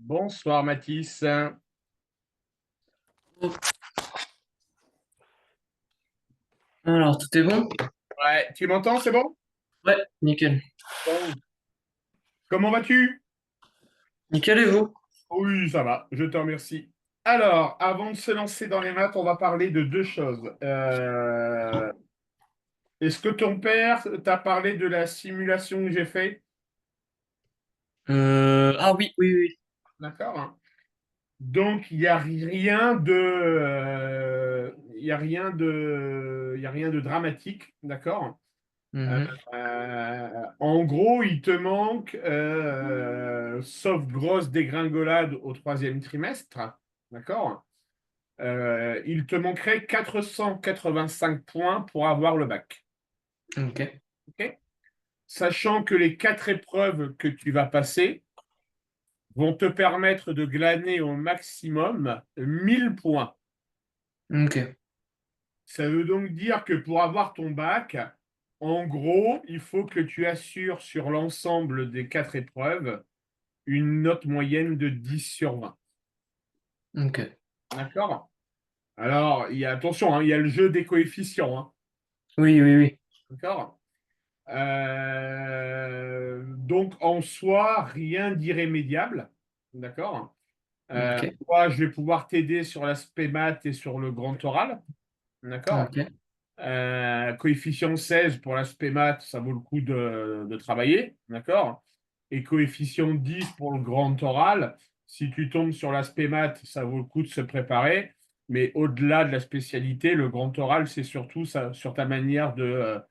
Bonsoir Mathis. Alors, tout est bon? Ouais, tu m'entends, c'est bon? Ouais, nickel. Bon. Comment vas-tu? Nickel et vous? Oui, ça va, je te remercie. Alors, avant de se lancer dans les maths, on va parler de deux choses. Est-ce que ton père t'a parlé de la simulation que j'ai faite? Ah oui, oui, oui. D'accord, hein. Donc, il n'y a rien de, il y a rien de dramatique, d'accord? Euh, Mhm. En gros, il te manque, sauf grosse dégringolade au troisième trimestre, d'accord? Il te manquerait 485 points pour avoir le bac. Ok. Ok. Sachant que les quatre épreuves que tu vas passer vont te permettre de glaner au maximum 1000 points. Ok. Ça veut donc dire que pour avoir ton bac, en gros, il faut que tu assures sur l'ensemble des quatre épreuves une note moyenne de 10 sur 20. Ok. D'accord? Alors, il y a, attention, hein, il y a le jeu des coefficients, hein. Oui, oui, oui. D'accord? Donc, en soi, rien d'irrémédiable. D'accord? Ok. Moi, je vais pouvoir t'aider sur l'aspect maths et sur le grand oral. D'accord? Ok. Coefficient 16 pour l'aspect maths, ça vaut le coup de travailler. D'accord? Et coefficient 10 pour le grand oral. Si tu tombes sur l'aspect maths, ça vaut le coup de se préparer. Mais au-delà de la spécialité, le grand oral, c'est surtout ça, sur ta manière de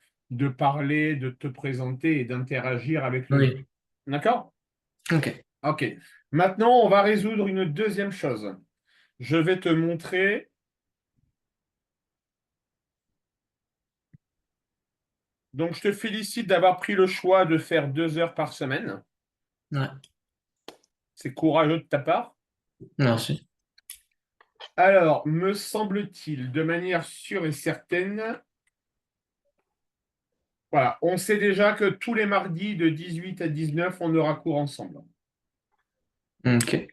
parler, de te présenter et d'interagir avec les autres. Oui. D'accord? Ok. OK. Maintenant, on va résoudre une deuxième chose. Je vais te montrer. Donc, je te félicite d'avoir pris le choix de faire 2 heures par semaine. Ouais. C'est courageux de ta part. Merci. Alors, me semble-t-il, de manière sûre et certaine, voilà, on sait déjà que tous les mardis de 18 à 19, on aura cours ensemble. Ok.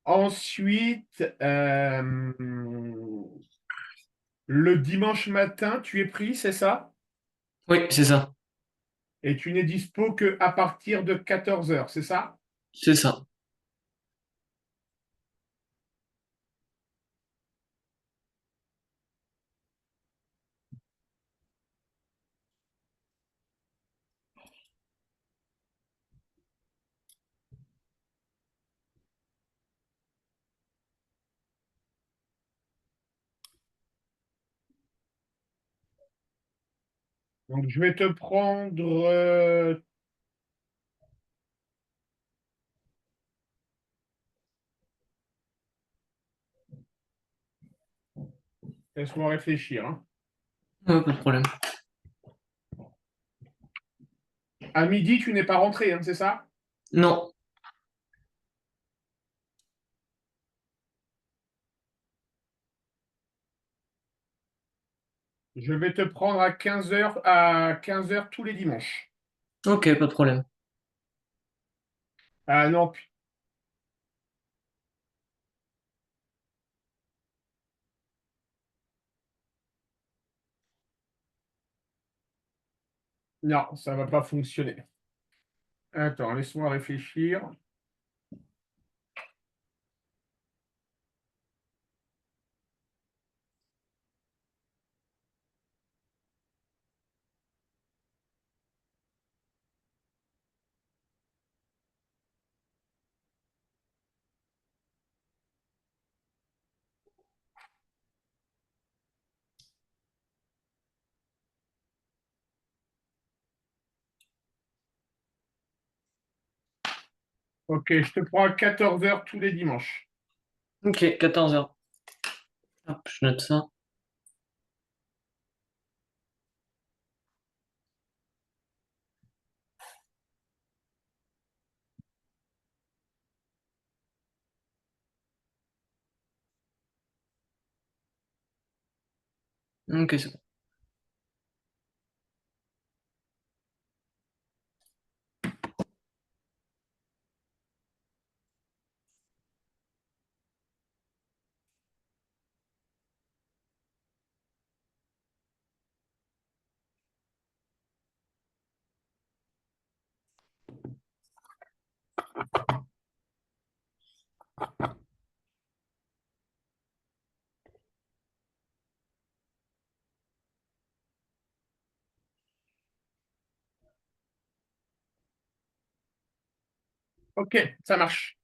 Ensuite, le dimanche matin, tu es pris, c'est ça? Oui, c'est ça. Et tu n'es dispo que à partir de 14 heures, c'est ça? C'est ça. Donc, je vais te prendre, laisse-moi réfléchir, hein. Ouais, pas de problème. À midi, tu n'es pas rentré, hein, c'est ça? Non. Je vais te prendre à 15 heures tous les dimanches. Ok, pas de problème. Ah non, non, ça va pas fonctionner. Attends, laisse-moi réfléchir. Ok, je te prends à 14 heures tous les dimanches. Ok, 14 heures. Hop, je note ça. Ok, c'est bon. Ok, ça marche.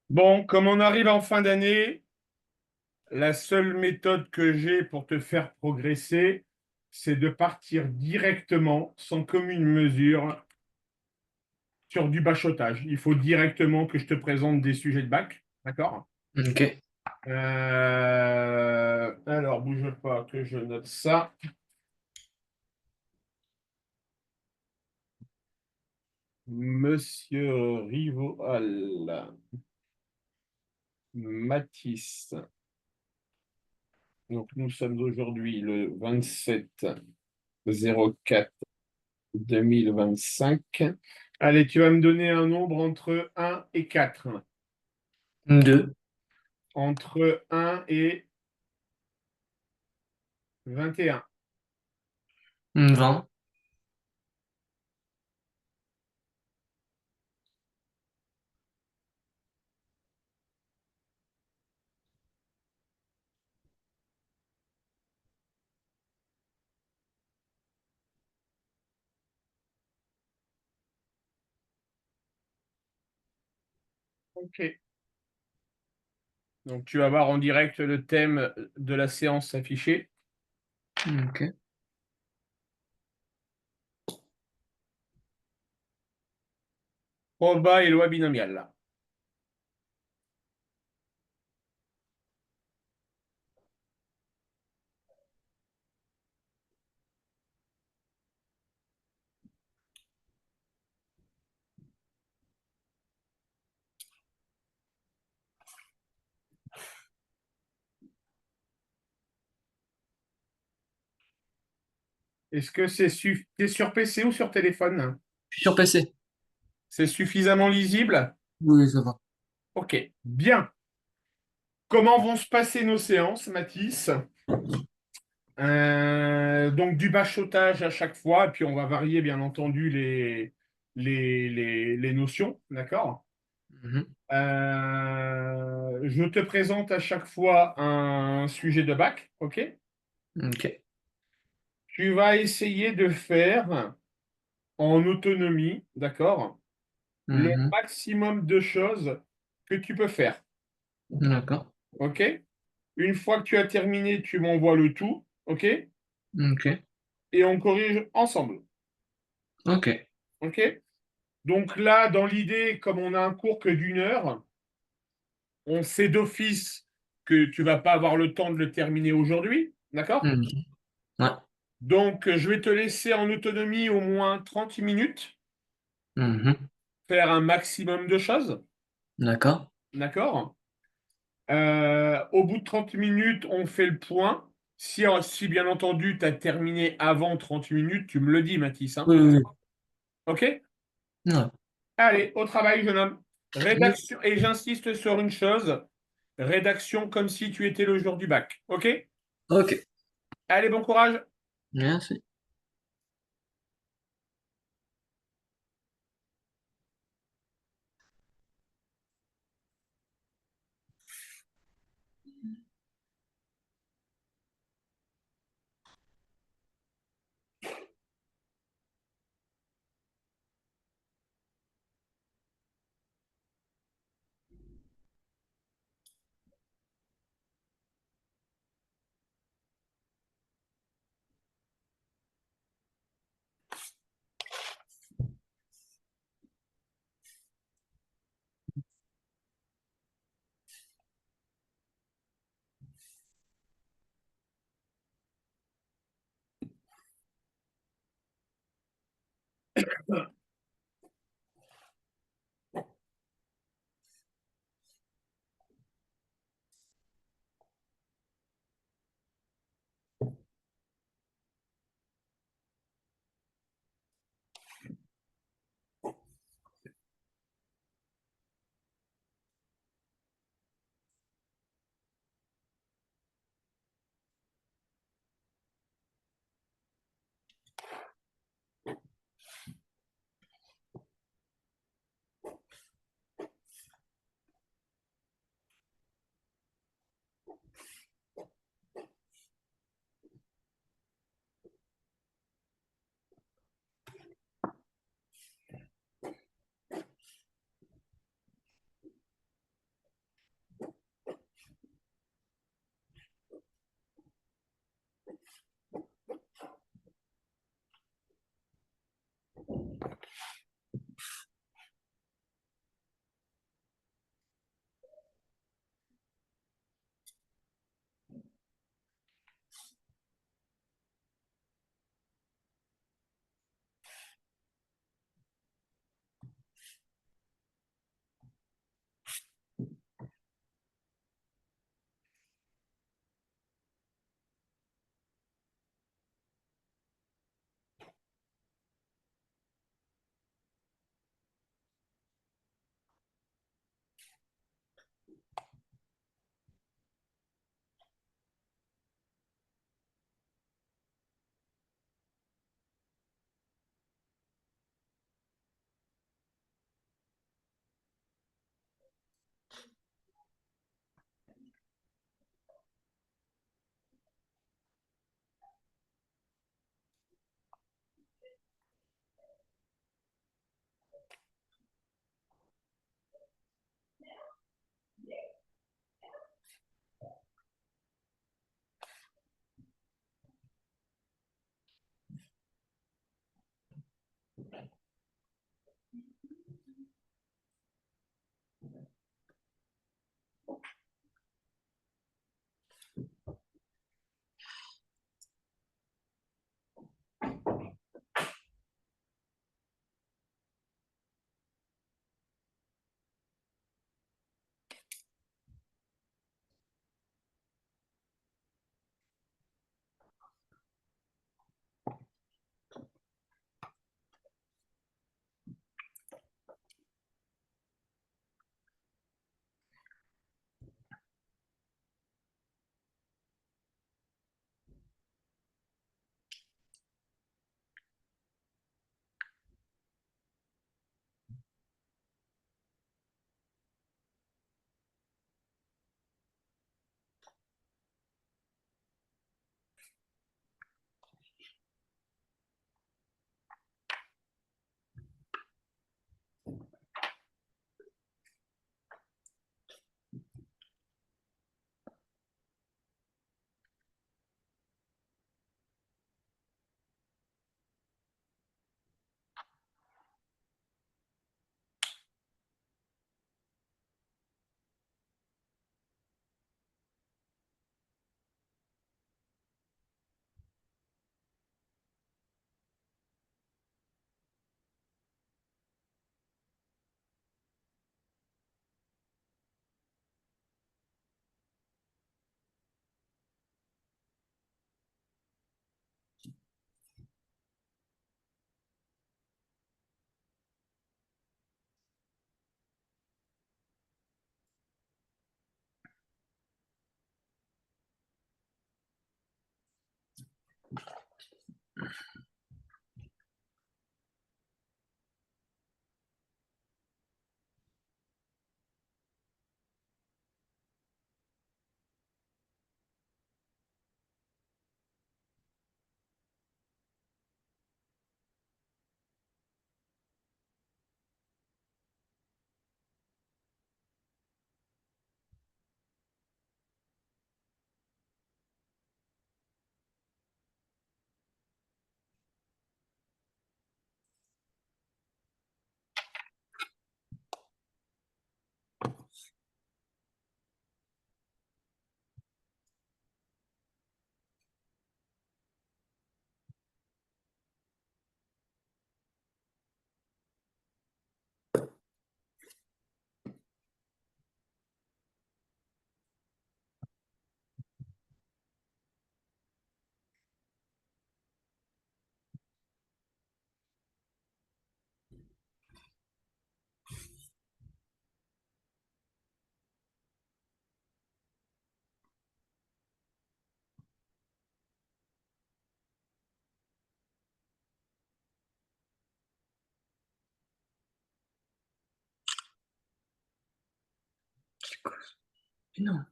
Bon, comme on arrive en fin d'année, la seule méthode que j'ai pour te faire progresser, c'est de partir directement, sans commune mesure, sur du bachotage. Il faut directement que je te présente des sujets de bac. D'accord? Ok. Alors, bouge pas que je note ça. Monsieur Rivoal, Mathis. Donc, nous sommes aujourd'hui le 27/04/2025. Allez, tu vas me donner un nombre entre 1 et 4. Deux. Entre 1 et 21. 20. OK. Donc, tu vas voir en direct le thème de la séance affichée. Ok. Proba et loi binomiale. Est-ce que t'es sur PC ou sur téléphone? Je suis sur PC. C'est suffisamment lisible? Oui, ça va. Ok, bien. Comment vont se passer nos séances, Mathis? Donc du bachotage à chaque fois, et puis on va varier bien entendu les notions, d'accord? Mhm. Je te présente à chaque fois un sujet de bac, ok? Ok. Tu vas essayer de faire en autonomie, d'accord? Le Mhm. maximum de choses que tu peux faire, D'accord. ok? Une fois que tu as terminé, tu m'envoies le tout, ok? Ok. Et on corrige ensemble, Ok. ok? Donc là, dans l'idée, comme on a un cours que d'1 heure, on sait d'office que tu vas pas avoir le temps de le terminer aujourd'hui, d'accord? Mhm. Ouais. Donc, je vais te laisser en autonomie au moins 30 minutes, Mhm. faire un maximum de choses, D'accord. d'accord? Au bout de 30 minutes, on fait le point. Si bien entendu, tu as terminé avant 30 minutes, tu me le dis, Mathis, hein. Oui, oui, OK? oui. Ouais. Allez, au travail, jeune homme. Oui. Rédaction, et j'insiste sur une chose, rédaction comme si tu étais le jour du bac. OK? Ok. Allez, bon courage. Merci. Mais non.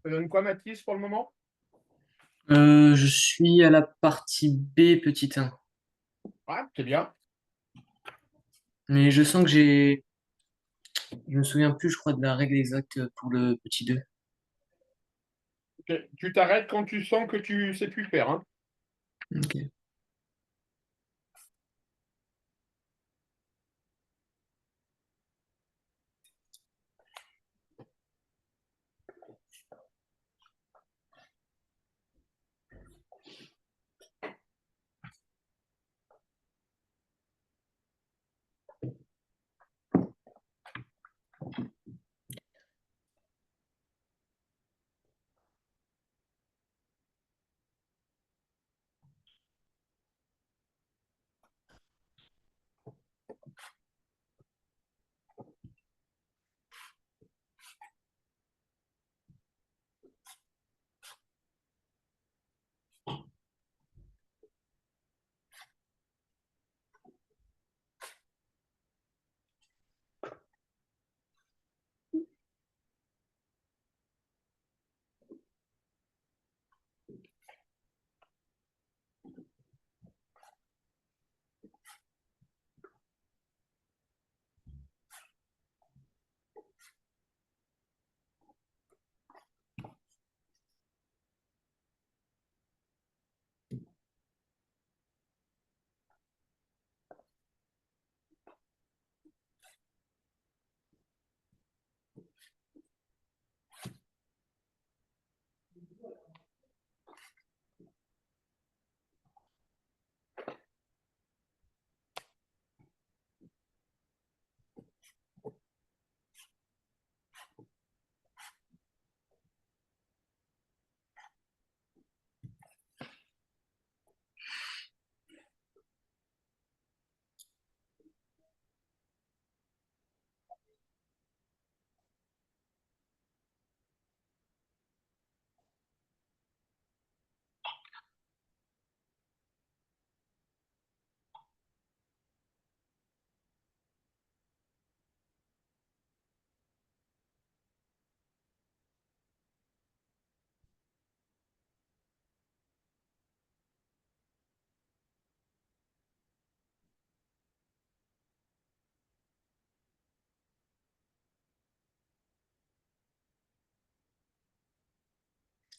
Ça donne quoi, Mathis, pour le moment? Je suis à la partie B, petit 1. Ouais, c'est bien. Mais je sens que je me souviens plus, je crois, de la règle exacte pour le petit 2. Ok. Tu t'arrêtes quand tu sens que tu sais plus faire, hein. Ok.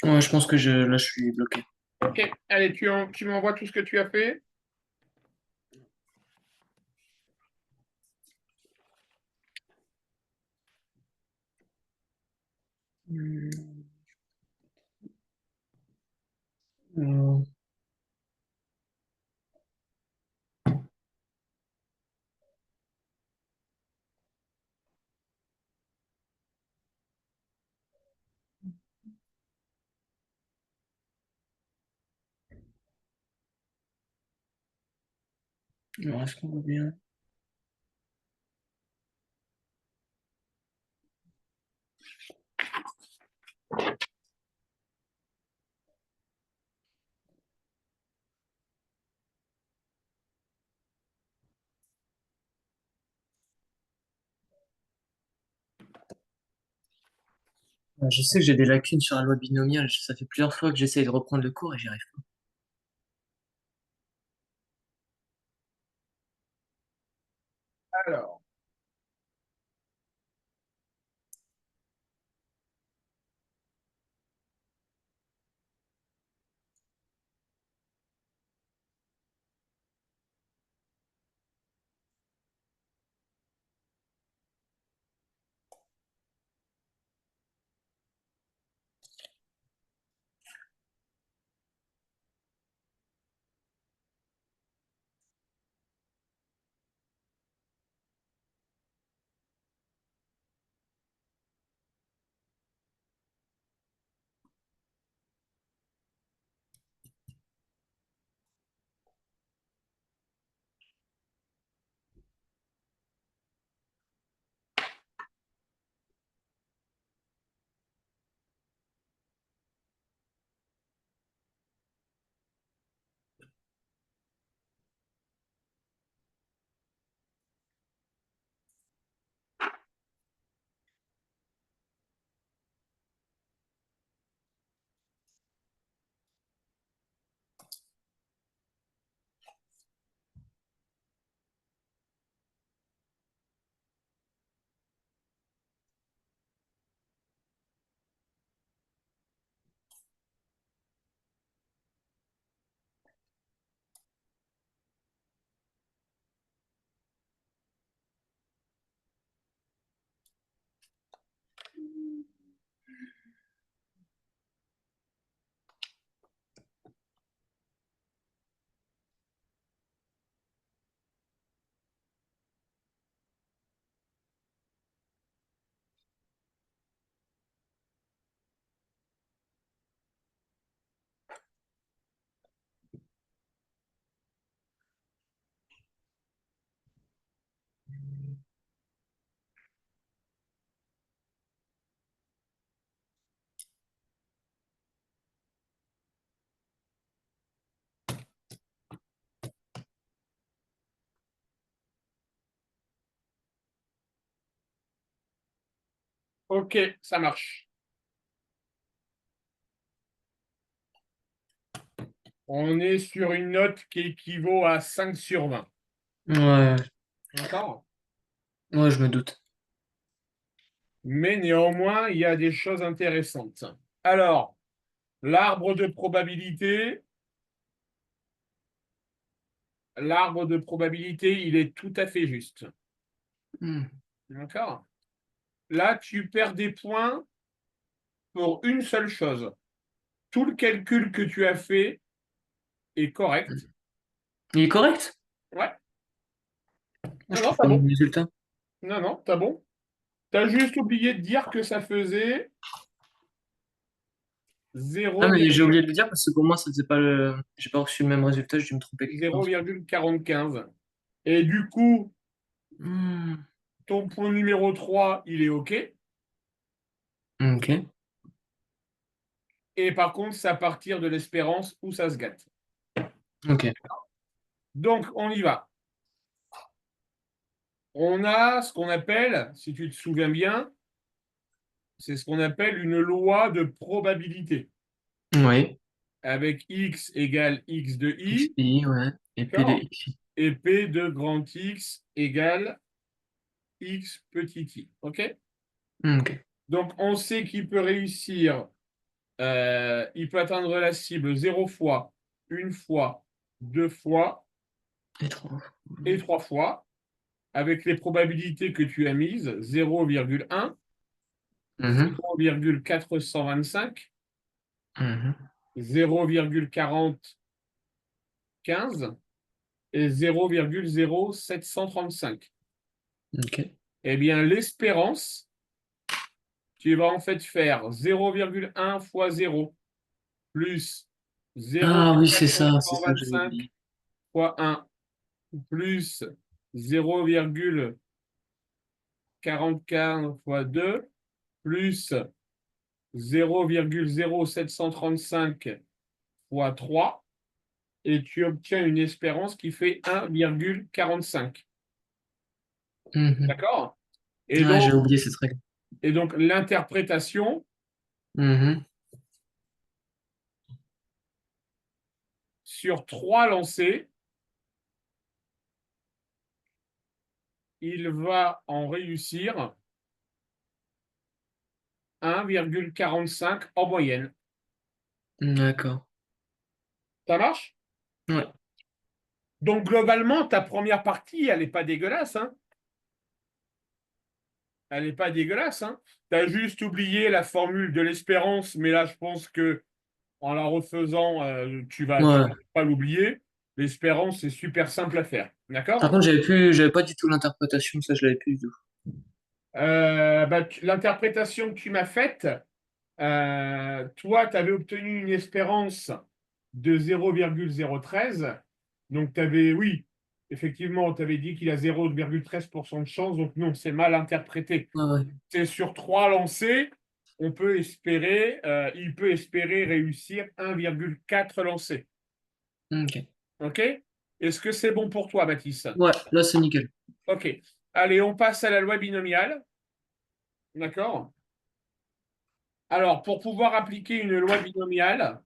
Ouais, je pense que là, je suis bloqué. Ok, allez, tu m'envoies tout ce que tu as fait. Hmm. Euh, alors, est-ce qu'on voit bien? Je sais que j'ai des lacunes sur la loi binomiale. Ça fait plusieurs fois que j'essaye de reprendre le cours et j'y arrive Alors, ok, ça marche. On est sur une note qui équivaut à 5 sur 20. pas. Ouais, D'accord? ouais, je me doute. Mais néanmoins, il y a des choses intéressantes. Alors, l'arbre de probabilité, l'arbre de probabilité, il est tout à fait juste. Hmm. D'accord? Là, tu perds des points pour une seule chose. Tout le calcul que tu as fait est correct. Il est correct? Ouais. Moi, Non, je non, trouve t'as pas mon bon. résultat. Non, non, t'as bon. T'as juste oublié de dire que ça faisait Ah, mais j'ai 0,0 oublié de le dire parce que pour moi, ça faisait pas le. J'ai pas reçu le même résultat, j'ai dû me tromper quelque part. 0,45. Et du coup, Hmm. ton point numéro 3, il est OK. Ok, Et par contre, c'est à partir de l'espérance où ça se gâte. ok. Donc, on y va. On a ce qu'on appelle, si tu te souviens bien, c'est ce qu'on appelle une loi de probabilité. Oui. Avec x égale x de i, XPI, ouais. Et P de d'accord? X. Et p de grand X égale x petit i. OK? Ok. Donc, on sait qu'il peut réussir Il peut atteindre la cible 0 fois, une fois, deux fois Et 3. et trois fois, avec les probabilités que tu as mises, 0,1, Mhm. 0,425, Mhm. 0,4015 et 0,0735. Ok. Eh bien, l'espérance, tu vas en fait faire 0,1 fois 0 plus Ah oui, c'est ça que j'avais 0,425 oublié. fois 1 plus 0,44 fois 2 plus 0,0735 fois 3 et tu obtiens une espérance qui fait 1,45. Mhm. D'accord? Et Ouais, j'ai donc, oublié cette règle. l'interprétation Mhm. sur 3 lancers, il va en réussir 1,45 en moyenne. D'accord. Ça marche? Ouais. Donc, globalement, ta première partie, elle n'est pas dégueulasse, hein. Elle n'est pas dégueulasse, hein. Tu as juste oublié la formule de l'espérance, mais là, je pense que en la refaisant, tu Ouais. vas pas l'oublier. L'espérance, c'est super simple à faire. Par D'accord? contre, j'avais pas du tout l'interprétation, ça, je l'avais plus du tout. L'interprétation que tu m'as faite, toi, tu avais obtenu une espérance de 0,013. Donc, tu avais, oui, effectivement, tu avais dit qu'il a 0,13% de chance. Donc, non, c'est mal interprété. Ouais, ouais. C'est sur 3 lancers, il peut espérer réussir 1,4 lancers. Ok. OK? Est-ce que c'est bon pour toi, Mathis? Ouais, là, c'est nickel. OK. Allez, on passe à la loi binomiale. D'accord? Alors, pour pouvoir appliquer une loi binomiale,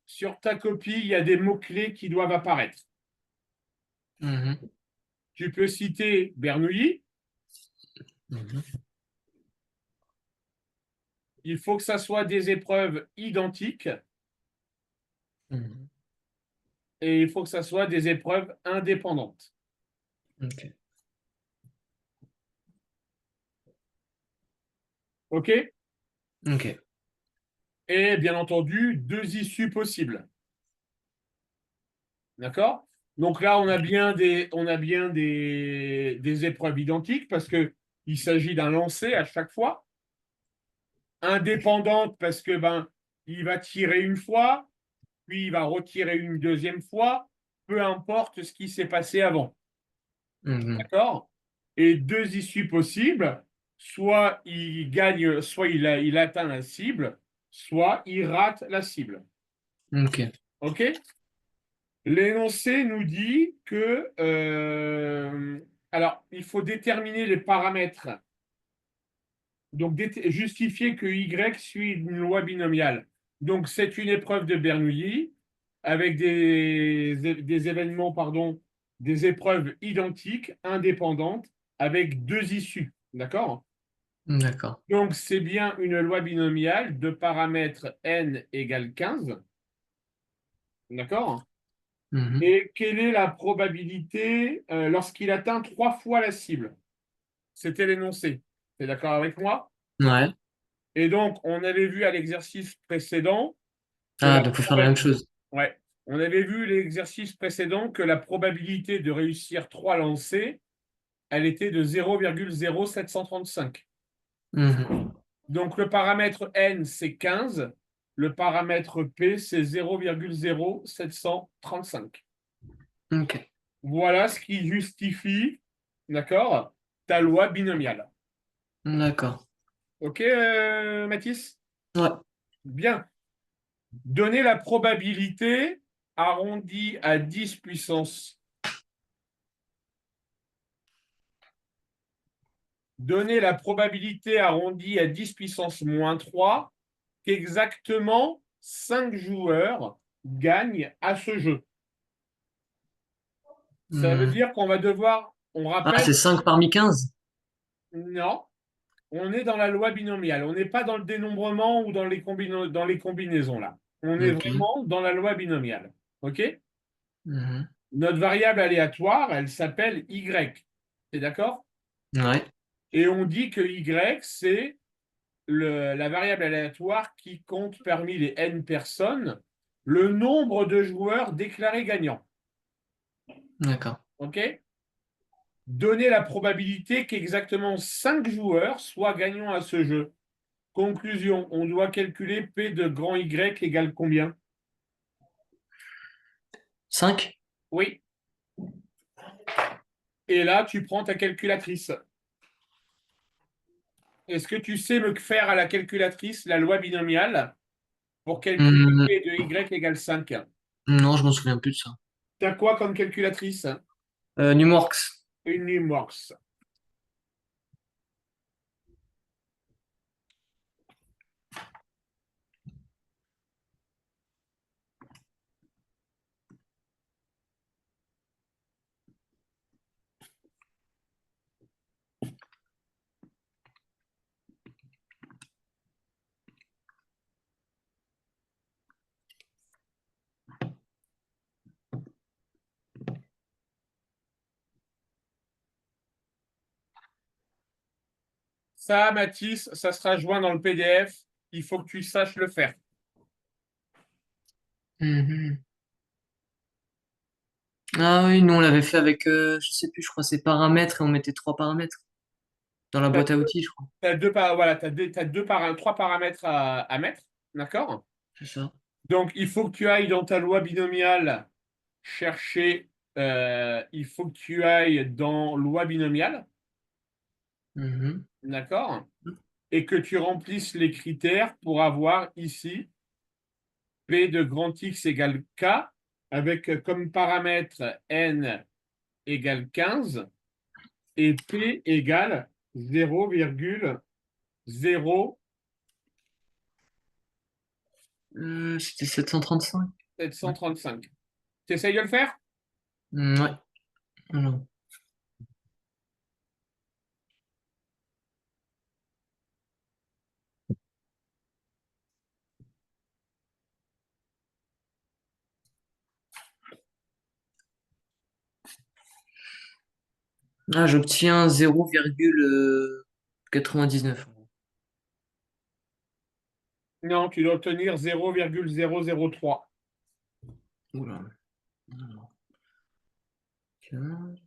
sur ta copie, il y a des mots-clés qui doivent apparaître. Mhm. Tu peux citer Bernoulli. Mhm. Il faut que ça soit des épreuves identiques Mhm. et il faut que ça soit des épreuves indépendantes. Ok. OK? Ok. Et bien entendu, 2 issues possibles. D'accord? Donc là, on a bien des épreuves identiques parce qu'il s'agit d'un lancer à chaque fois. Indépendante parce que il va tirer une fois, puis il va retirer une deuxième fois, peu importe ce qui s'est passé avant. Mhm. D'accord? Et 2 issues possibles, soit il gagne, soit il atteint la cible, soit il rate la cible. Ok. OK? L'énoncé nous dit que, alors, il faut déterminer les paramètres, donc justifier que Y suit une loi binomiale. Donc, c'est une épreuve de Bernoulli avec des événements, pardon, des épreuves identiques, indépendantes, avec 2 issues. D'accord? D'accord. Donc, c'est bien une loi binomiale de paramètres n égale 15. D'accord? Mhm. Et quelle est la probabilité lorsqu'il atteint 3 fois la cible? C'était l'énoncé. Tu es d'accord avec moi? Ouais. Et donc, on avait vu à l'exercice précédent que Ah, donc faut faire la même chose. ouais, on avait vu l'exercice précédent que la probabilité de réussir 3 lancers, elle était de 0,0735. Mhm. Donc, le paramètre n, c'est 15. Le paramètre p, c'est 0,0735. Ok. Voilà ce qui justifie, d'accord, ta loi binomiale. D'accord. OK, Mathis? Ouais. Bien. Donner la probabilité arrondie à 10 puissance. Donner la probabilité arrondie à 10 puissance moins 3 qu'exactement 5 joueurs gagnent à ce jeu. Ça veut Mhm. dire qu'on va devoir, on Ah, rappelle, c'est 5 parmi 15. non, On est dans la loi binomiale. On n'est pas dans le dénombrement ou dans dans les combinaisons là. On est Ok. vraiment dans la loi binomiale. OK? Mhm. Notre variable aléatoire, elle s'appelle Y. T'es d'accord? Ouais. Et on dit que Y, c'est la variable aléatoire qui compte parmi les n personnes le nombre de joueurs déclarés gagnants. D'accord. OK? Donner la probabilité qu'exactement 5 joueurs soient gagnants à ce jeu. Conclusion, on doit calculer P de grand Y égale combien? 5. Oui. Et là, tu prends ta calculatrice. Est-ce que tu sais me faire à la calculatrice la loi binomiale pour calculer P de Y égale 5? Non, je m'en souviens plus de ça. T'as quoi comme calculatrice? Numworks. Une Numworks. Ça, Mathis, ça sera joint dans le PDF. Il faut que tu saches le faire. Mhm. Ah oui, nous on l'avait fait avec, je sais plus, je crois c'est paramètres et on mettait 3 paramètres dans la boîte à outils, je crois. Voilà, trois paramètres à mettre. D'accord? C'est ça. Donc, il faut que tu ailles dans ta loi binomiale chercher. Il faut que tu ailles dans loi binomiale. Mhm. D'accord? Et que tu remplisses les critères pour avoir ici P de grand X égale K avec comme paramètre N égale 15 et P égale 0,0735. C'était 735. Tu essayes de le faire? Ouais. Alors. Ah, j'obtiens 0,99. Non, tu dois obtenir 0,003. Oula. Alors, 15,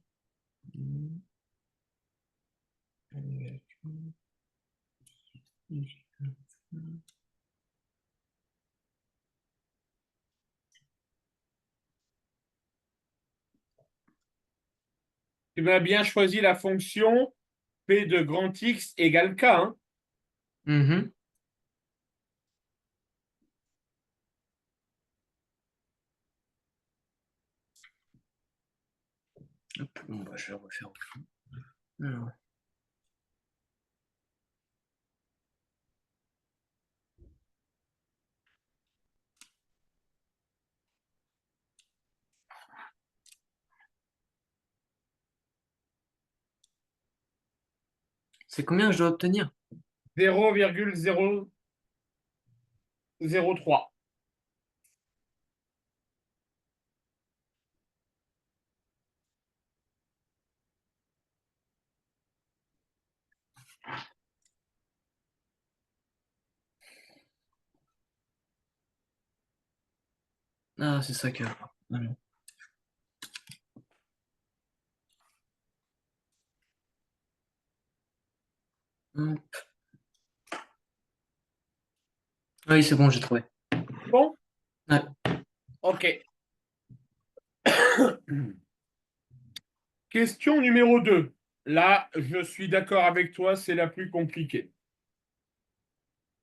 Tu vas bien choisir la fonction P de grand X égale K, hein. Mhm. Hop, bon, bah, je vais refaire. Alors. C'est combien que je dois obtenir? 0,003. Ah, c'est ça que. Alors. Hop. Oui, c'est bon, j'ai trouvé. Bon, Ouais. ok. Question numéro 2. Là, je suis d'accord avec toi, c'est la plus compliquée.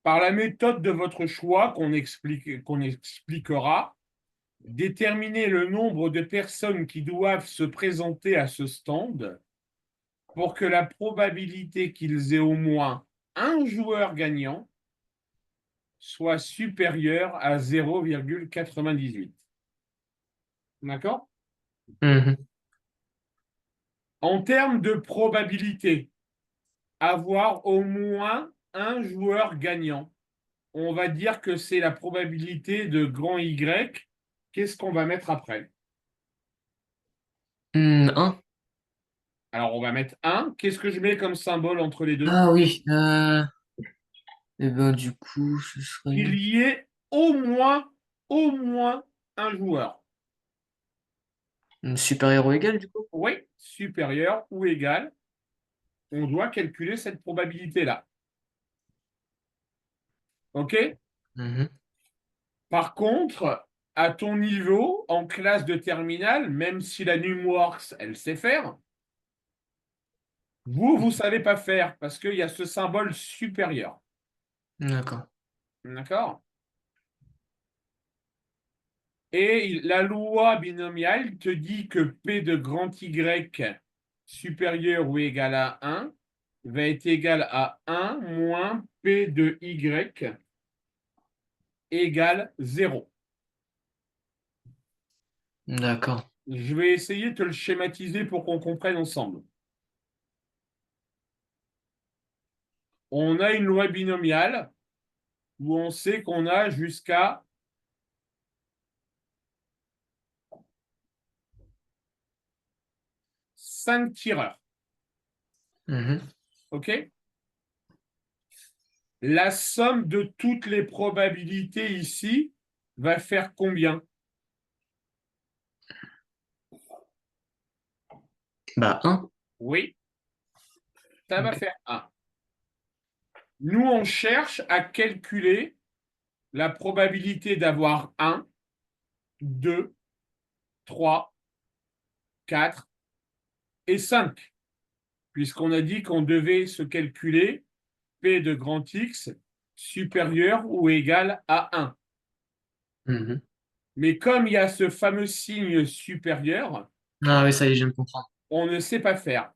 Par la méthode de votre choix qu'on expliquera, déterminez le nombre de personnes qui doivent se présenter à ce stand pour que la probabilité qu'ils aient au moins un joueur gagnant soit supérieure à 0,98. D'accord? Mhm. En termes de probabilité, avoir au moins un joueur gagnant. On va dire que c'est la probabilité de grand Y. Qu'est-ce qu'on va mettre après? 1. Alors, on va mettre 1. Qu'est-ce que je mets comme symbole entre les deux? Ah oui. Et ben du coup, ce Il serait y ait au moins un joueur. supérieur ou égal du coup? Oui, supérieur ou égal. On doit calculer cette probabilité-là. OK? Mhm. Par contre, à ton niveau, en classe de terminale, même si la NumWorks, elle sait faire, vous ne savez pas faire parce qu'il y a ce symbole supérieur. D'accord. D'accord? Et la loi binomiale te dit que P de grand Y supérieur ou égal à 1 va être égal à 1 moins P de Y égale 0. D'accord. Je vais essayer de te le schématiser pour qu'on comprenne ensemble. On a une loi binomiale où on sait qu'on a jusqu'à 5 tireurs. Mhm. OK? La somme de toutes les probabilités ici va faire combien? Bah 1. Oui, ça va Ok. faire 1. Nous, on cherche à calculer la probabilité d'avoir 1, 2, 3, 4 et 5, puisqu'on a dit qu'on devait se calculer P de grand X supérieur ou égal à 1. Mhm. Mais comme il y a ce fameux signe supérieur, Ah oui, ça y est, je viens de comprendre. on ne sait pas faire.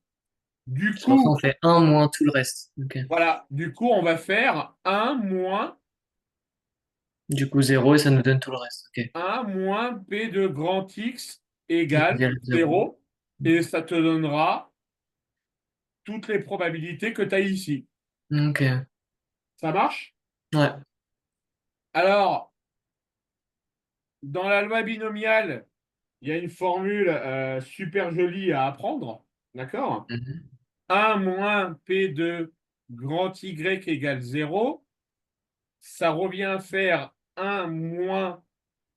Du C'est pour ça coup, on fait un moins tout le reste. Ok. voilà, du coup, on va faire 1 moins Du coup, 0 et ça nous donne tout le reste. Ok. 1 moins P de grand X égale Égal 0. 0, et ça te donnera toutes les probabilités que tu as ici. Ok. Ça marche? Ouais. Alors, dans la loi binomiale, il y a une formule super jolie à apprendre. D'accord? Mhm. 1 moins P de grand Y égale 0. Ça revient à faire 1 moins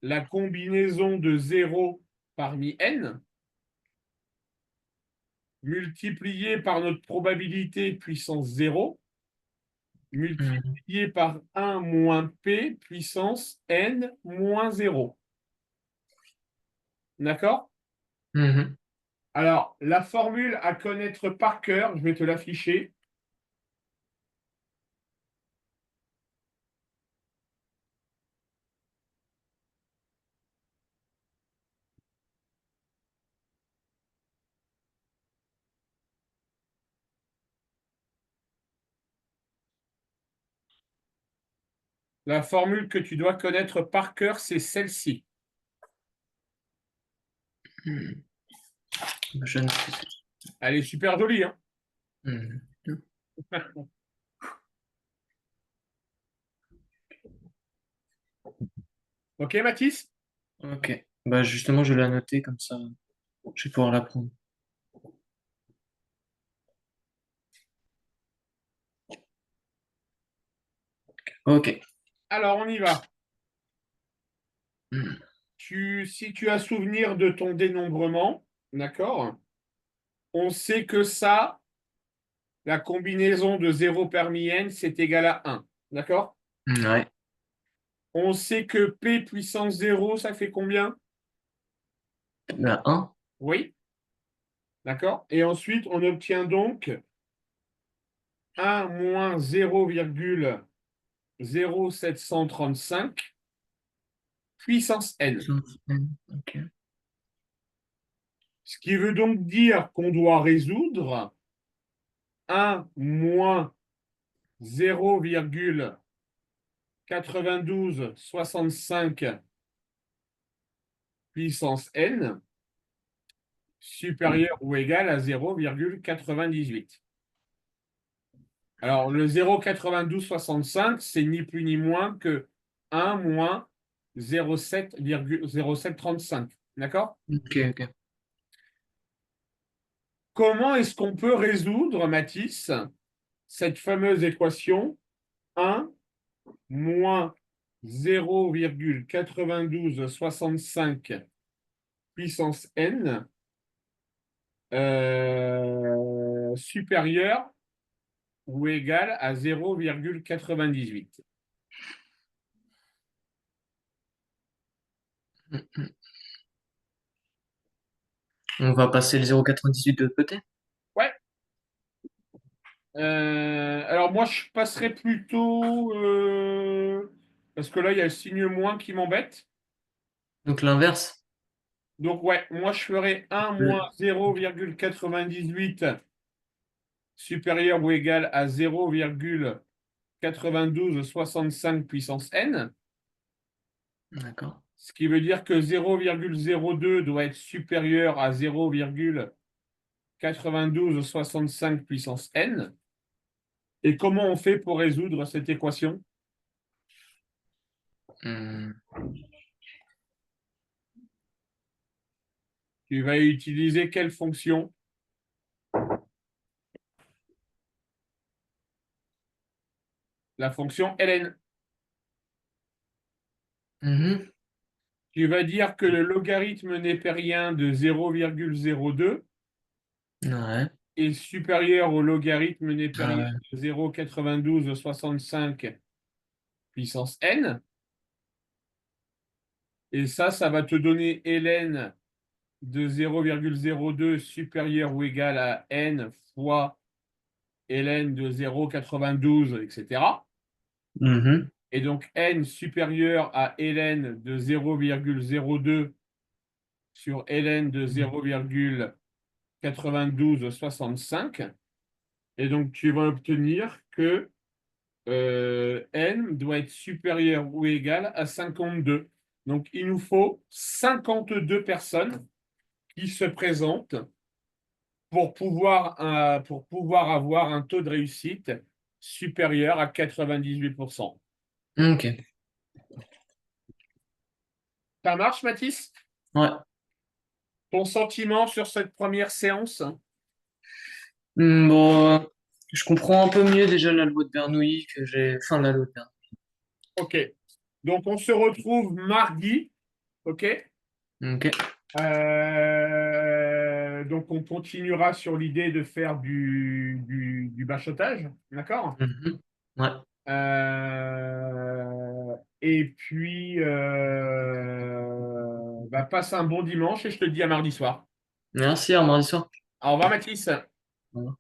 la combinaison de 0 parmi n, multiplié par notre probabilité puissance 0, Mhm. multiplié par 1 moins P puissance n moins 0. D'accord? Mhm. Alors, la formule à connaître par cœur, je vais te l'afficher. La formule que tu dois connaître par cœur, c'est celle-ci. Mhm. Je ne sais pas. Elle est super jolie, hein? Mhm. Ok, Mathis? Ok. Bah justement, je l'ai noté comme ça. Je vais pouvoir l'apprendre. Ok. Alors, on y va. Mhm. Si tu as souvenir de ton dénombrement, d'accord? On sait que ça, la combinaison de 0 parmi n, c'est égal à 1. D'accord? Ouais. On sait que P puissance 0, ça fait combien? Bah 1. Oui, d'accord? Et ensuite, on obtient donc 1 moins 0,0735 puissance n. Ok. Ce qui veut donc dire qu'on doit résoudre 1 moins 0,9265 puissance n supérieur ou égal à 0,98. Alors, le 0,9265, c'est ni plus ni moins que 1 moins 0,735. D'accord? Ok, ok. Comment est-ce qu'on peut résoudre, Mathis, cette fameuse équation 1 moins 0,9265 puissance n supérieur ou égal à 0,98? On va passer le 0,98 de l'autre côté. Ouais. Alors moi, je passerais plutôt parce que là, il y a le signe moins qui m'embête. Donc l'inverse. Donc ouais, moi, je ferais 1 moins Le- 0,98 supérieur ou égal à 0,9265 puissance n, D'accord. ce qui veut dire que 0,02 doit être supérieur à 0,9265 puissance n. Et comment on fait pour résoudre cette équation? Hmm. Tu vas utiliser quelle fonction? La fonction ln. Mhm. Tu vas dire que le logarithme népérien de 0,02 Ouais. est supérieur au logarithme Ah népérien ouais. de 0,9265 puissance n. Et ça va te donner ln de 0,02 supérieur ou égal à n fois ln de 0,92, etc. Mhm. Et donc n supérieur à ln de 0,02 sur ln de 0,9265. Et donc tu vas obtenir que n doit être supérieur ou égal à 52. Donc il nous faut 52 personnes qui se présentent pour pouvoir avoir un taux de réussite supérieur à 98%. Ok. Ça marche, Mathis? Ouais. Ton sentiment sur cette première séance? Bon, je comprends un peu mieux déjà la loi de Bernoulli que j'ai. Enfin, la loi de Bernoulli. Ok. Donc on se retrouve mardi. Ok. Ok. Donc on continuera sur l'idée de faire du bachotage. D'accord? Mhm. Ouais. Et puis, passe un bon dimanche et je te dis à mardi soir. Merci, à mardi soir. Au revoir, Mathis. Au revoir.